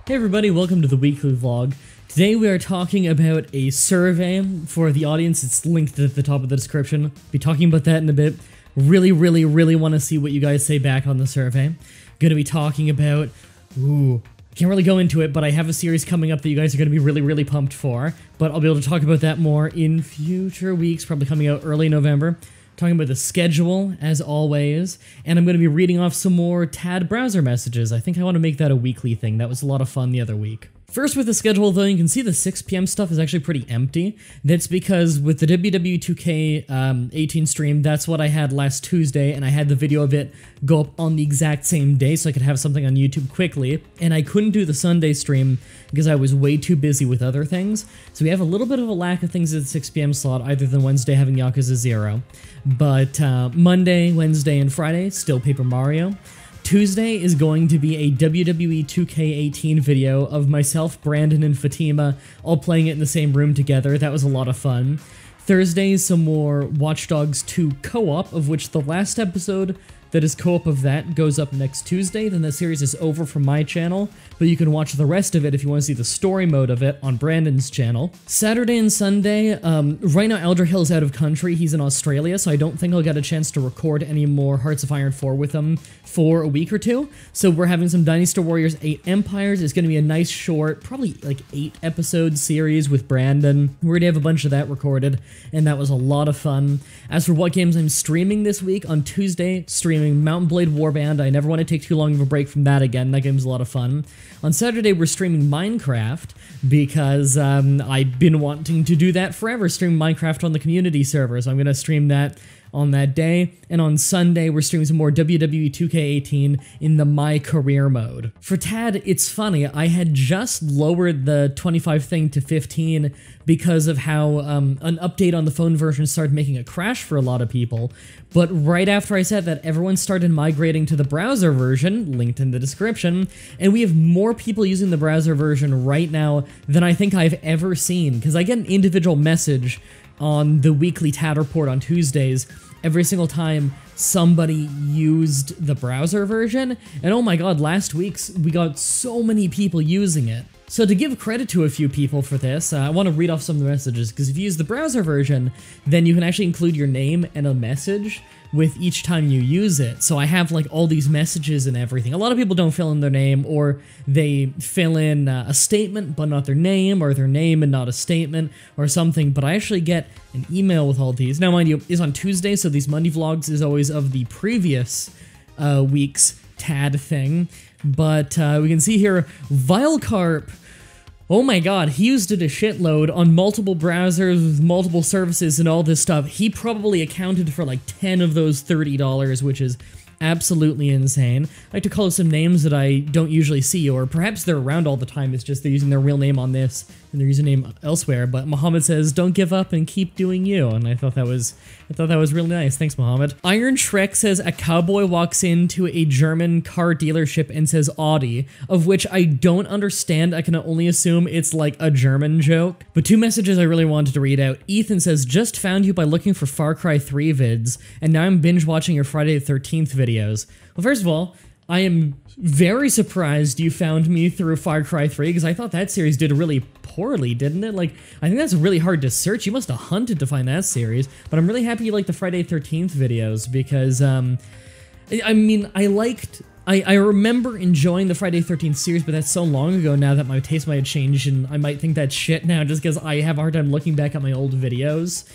Hey everybody, welcome to the weekly vlog. Today we are talking about a survey for the audience. It's linked at the top of the description. Be talking about that in a bit. Really want to see what you guys say back on the survey. Gonna be talking about, can't really go into it, but I have a series coming up that you guys are gonna be really pumped for. But I'll be able to talk about that more in future weeks, probably coming out early November. Talking about the schedule, as always, and I'm going to be reading off some more TAD browser messages. I think I want to make that a weekly thing. That was a lot of fun the other week. First with the schedule, though, you can see the 6 p.m. stuff is actually pretty empty. That's because with the WWE 2K18 stream, that's what I had last Tuesday, and I had the video of it go up on the exact same day so I could have something on YouTube quickly, and I couldn't do the Sunday stream because I was way too busy with other things. So we have a little bit of a lack of things at the 6 p.m. slot, other than Wednesday having Yakuza 0. But Monday, Wednesday, and Friday, still Paper Mario. Tuesday is going to be a WWE 2K18 video of myself, Brandon, and Fatima all playing it in the same room together. That was a lot of fun. Thursday, some more Watch Dogs 2 co-op, of which the last episode that is co-op of that goes up next Tuesday. Then the series is over from my channel, but you can watch the rest of it if you want to see the story mode of it on Brandon's channel. Saturday and Sunday, right now Elder Hill's out of country. He's in Australia, so I don't think I'll get a chance to record any more Hearts of Iron 4 with him for a week or two. So we're having some Dynasty Warriors 8 Empires. It's going to be a nice short, probably like 8 episode series with Brandon. We're going to have a bunch of that recorded, and that was a lot of fun. As for what games I'm streaming this week, on Tuesday, streaming Mountain Blade Warband. I never want to take too long of a break from that again. That game's a lot of fun. On Saturday, we're streaming Minecraft because I've been wanting to do that forever, stream Minecraft on the community server, so I'm going to stream that on that day. And on Sunday, we're streaming some more WWE 2K18 in the My Career mode. For TAD, it's funny, I had just lowered the 25 thing to 15 because of how an update on the phone version started making a crash for a lot of people. But right after I said that, everyone started migrating to the browser version, linked in the description, and we have more people using the browser version right now than I think I've ever seen, because I get an individual message on the weekly TAD report on Tuesdays every single time somebody used the browser version, and oh my god, last week's we got so many people using it. So to give credit to a few people for this, I want to read off some of the messages, because if you use the browser version, then you can actually include your name and a message with each time you use it. So I have like all these messages and everything. A lot of people don't fill in their name, or they fill in a statement but not their name, or their name and not a statement or something, but I actually get an email with all these. Now mind you, it's on Tuesday, so these Monday vlogs is always of the previous week's TAD thing. But we can see here, Vilecarp, oh my god, he used it a shitload on multiple browsers with multiple services and all this stuff. He probably accounted for like 10 of those $30, which is absolutely insane. I like to call some names that I don't usually see, or perhaps they're around all the time, it's just they're using their real name on this and their username elsewhere. But Muhammad says, don't give up and keep doing you, and I thought that was really nice. Thanks, Muhammad. Iron Shrek says a cowboy walks into a German car dealership and says Audi, of which I don't understand. I can only assume it's like a German joke. But 2 messages I really wanted to read out. Ethan says, just found you by looking for Far Cry 3 vids, and now I'm binge watching your Friday the 13th videos. Well, first of all, I am very surprised you found me through Far Cry 3, because I thought that series did really poorly, didn't it? Like, I think that's really hard to search. You must have hunted to find that series, but I'm really happy you like the Friday 13th videos, because, I mean, I remember enjoying the Friday 13th series, but that's so long ago now that my taste might have changed, and I might think that's shit now just because I have a hard time looking back at my old videos,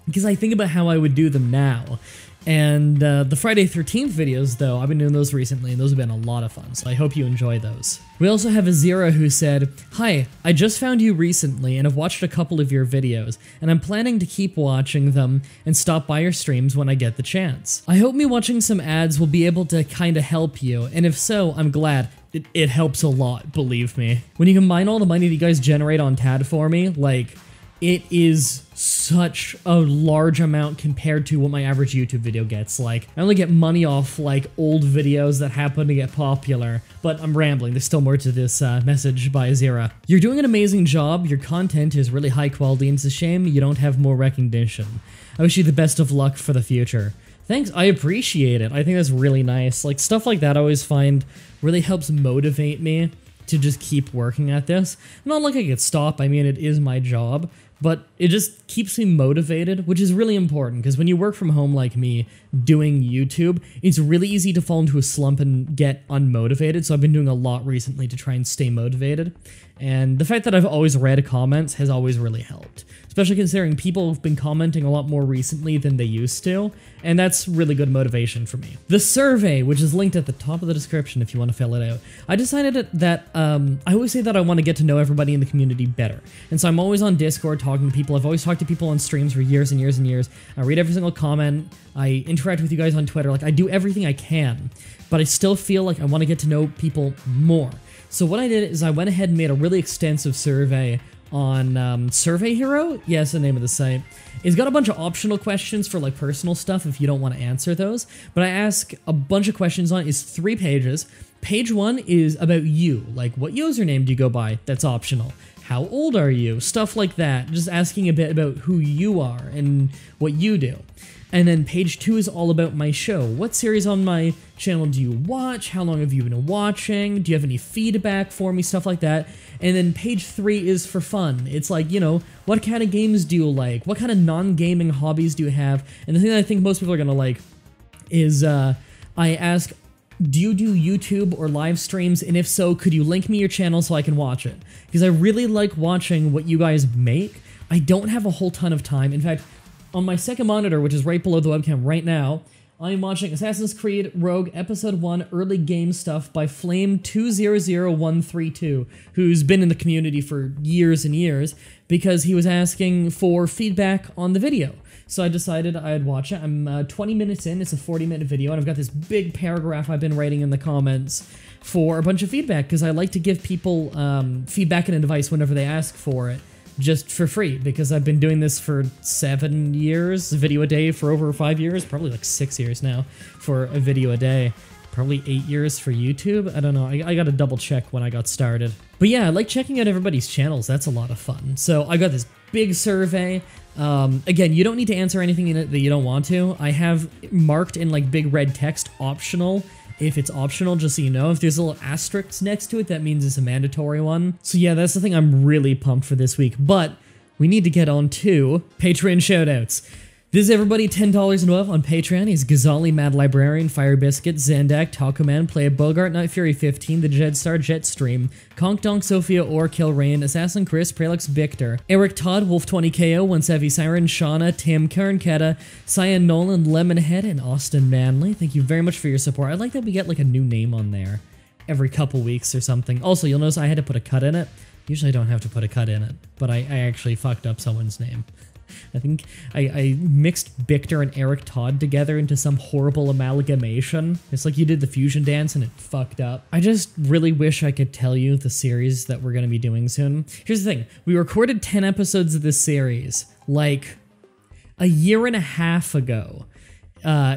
because I think about how I would do them now. And the Friday 13th videos, though, I've been doing those recently, and those have been a lot of fun, so I hope you enjoy those. We also have Azira who said, hi, I just found you recently and have watched a couple of your videos, and I'm planning to keep watching them and stop by your streams when I get the chance. I hope me watching some ads will be able to kinda help you, and if so, I'm glad. It helps a lot, believe me. When you combine all the money that you guys generate on TAD for me, like, it is such a large amount compared to what my average YouTube video gets. Like, I only get money off, like, old videos that happen to get popular, but I'm rambling. There's still more to this message by Azira. You're doing an amazing job. Your content is really high quality, and it's a shame you don't have more recognition. I wish you the best of luck for the future. Thanks, I appreciate it. I think that's really nice. Like, stuff like that I always find really helps motivate me to just keep working at this. Not like I could stop, I mean, it is my job, but it just keeps me motivated, which is really important, because when you work from home like me, doing YouTube, it's really easy to fall into a slump and get unmotivated, so I've been doing a lot recently to try and stay motivated, and the fact that I've always read comments has always really helped, especially considering people have been commenting a lot more recently than they used to, and that's really good motivation for me. The survey, which is linked at the top of the description if you want to fill it out. I decided that, I always say that I want to get to know everybody in the community better, and so I'm always on Discord talking to people. I've always talked to people on streams for years and years and years. I read every single comment, I interact with you guys on Twitter, like I do everything I can, but I still feel like I want to get to know people more. So what I did is I went ahead and made a really extensive survey on Survey Hero. Yeah, that's the name of the site. It's got a bunch of optional questions for like personal stuff if you don't want to answer those, but I ask a bunch of questions on it. It's 3 pages. Page 1 is about you, like what username do you go by? That's optional. How old are you? Stuff like that, just asking a bit about who you are and what you do. And then page 2 is all about my show. What series on my channel do you watch? How long have you been watching? Do you have any feedback for me? Stuff like that. And then page 3 is for fun. It's like, you know, what kind of games do you like? What kind of non-gaming hobbies do you have? And the thing that I think most people are gonna like is I ask, do you do YouTube or live streams? And if so, could you link me your channel so I can watch it? Because I really like watching what you guys make. I don't have a whole ton of time. In fact, on my second monitor, which is right below the webcam right now, I am watching Assassin's Creed Rogue Episode 1 Early Game Stuff by Flame200132, who's been in the community for years and years, because he was asking for feedback on the video. So I decided I'd watch it. I'm 20 minutes in, it's a 40-minute video, and I've got this big paragraph I've been writing in the comments for a bunch of feedback, because I like to give people feedback and advice whenever they ask for it, just for free, because I've been doing this for 7 years, a video a day for over 5 years, probably like 6 years now for a video a day, probably 8 years for YouTube. I don't know, I gotta double check when I got started. But yeah, I like checking out everybody's channels, that's a lot of fun. So I got this big survey. Again, you don't need to answer anything in it that you don't want to. I have marked in like big red text optional. If it's optional, just so you know, if there's a little asterisk next to it, that means it's a mandatory one. So yeah, that's the thing I'm really pumped for this week, but we need to get on to Patreon shoutouts. This is everybody $10 and above on Patreon. He's Gazali, Mad Librarian, Fire Biscuit, Zandak, Taco Man, Play Bogart, Night Fury 15, The Jedstar, Jetstream, Conk Donk, Sophia, or Kilrain, Assassin Chris, Prelux Victor, Eric Todd, Wolf20KO, One Savvy Siren, Shauna, Tim, Karen Keta, Cyan Nolan, Lemonhead, and Austin Manley. Thank you very much for your support. I like that we get like a new name on there every couple weeks or something. Also, you'll notice I had to put a cut in it. Usually I don't have to put a cut in it, but I actually fucked up someone's name. I think I mixed Victor and Eric Todd together into some horrible amalgamation. It's like you did the fusion dance and it fucked up. I just really wish I could tell you the series that we're going to be doing soon. Here's the thing. We recorded 10 episodes of this series like a year and a half ago.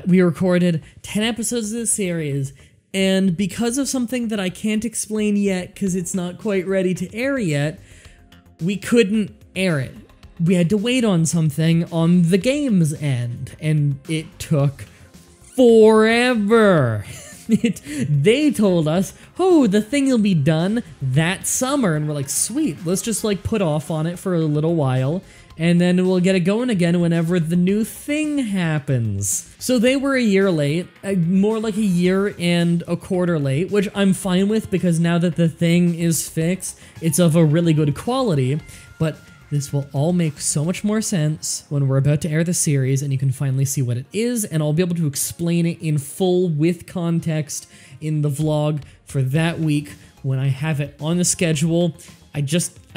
We recorded 10 episodes of this series, and because of something that I can't explain yet because it's not quite ready to air yet, we couldn't air it. We had to wait on something on the game's end, and it took forever. They told us, oh, the thing will be done that summer, and we're like, sweet, let's just like put off on it for a little while, and then we'll get it going again whenever the new thing happens. So they were a year late, more like a year and a quarter late, which I'm fine with because now that the thing is fixed, it's of a really good quality, but this will all make so much more sense when we're about to air the series and you can finally see what it is, and I'll be able to explain it in full with context in the vlog for that week when I have it on the schedule. I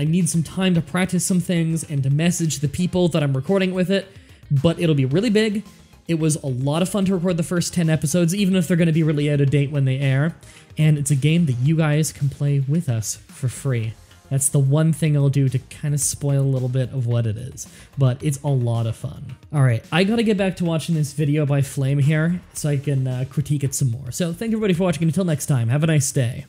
need some time to practice some things and to message the people that I'm recording with it, but it'll be really big. It was a lot of fun to record the first 10 episodes, even if they're going to be really out of date when they air, and it's a game that you guys can play with us for free. That's the one thing I'll do to kind of spoil a little bit of what it is, but it's a lot of fun. Alright, I gotta get back to watching this video by Flame here, so I can critique it some more. So thank you everybody for watching, and until next time, have a nice day.